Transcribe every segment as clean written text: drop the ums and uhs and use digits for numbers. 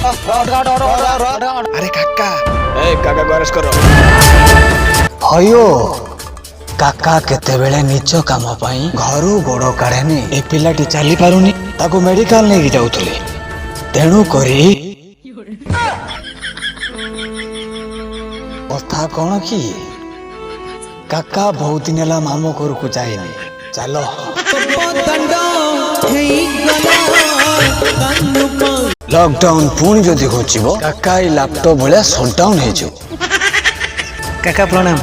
अरे काका ए काका को अरेस्ट करो। हयो काका केतेबेले निज काम पाई घरू गोड़ काढ़ेनी ए पिलाटी चली पारुनी ताको मेडिकल नहीं जाउथले तेणु करी कथा कौन कि काका बहुत दिन है मामू घर को जाइनी चलो लॉकडाउन पुणी जदि घुचब काका लैपटॉप भाया सटडाउन हो काका प्रणाम।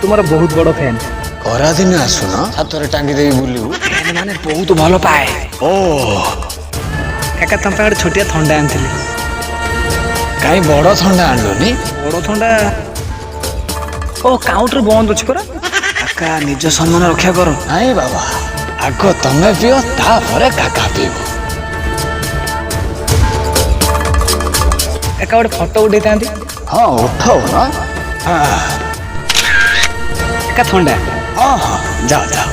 तुम्हारा बहुत बड़ फैन। खरा दिन आसुन हाथ टांगी दे बुलू मैंने बहुत भल पाए। ओ काका तुम पे छोटिया थंडा आनी कहीं बड़ थंडा आणलुनी बड़ थंडा ओ काउंटर बंद अच्छी परा काका निज सम्मान रक्षा कर। नहीं बाबा आग तमे पिओ तापर काका पीब काका गोटे फोटो उठे था। हाँ उठाओ ना काका थंडा हाँ हाँ जाओ जाओ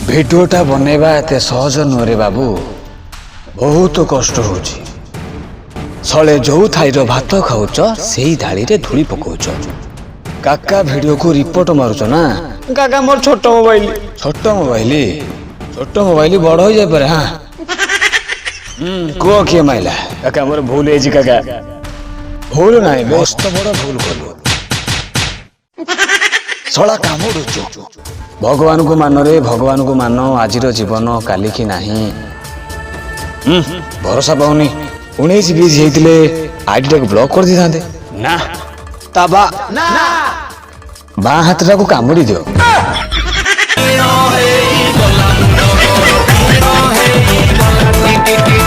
भिडियोटा बनैबा एते सहज नुह रे बाबू बहुत कष्ट होची सले जो थाईर भात खाऊच से ही थाली रे धूली पकाउच काका वीडियो को रिपोर्ट मारुच ना काका मोर छोट मोबाइल बड़ हो जाए पारे। हाँ कह किए माइला काका मोर भूल है काका भूल ना मस्त बड़ भूल कलु सला काम भगवान को मान रे भगवान को मान आज जीवन काली की नहीं भरोसा पाऊनी 19-20 होते आईडी टाक ब्लॉक कर दी था ना ता बा हाथ टाक कामुड़ी दियो।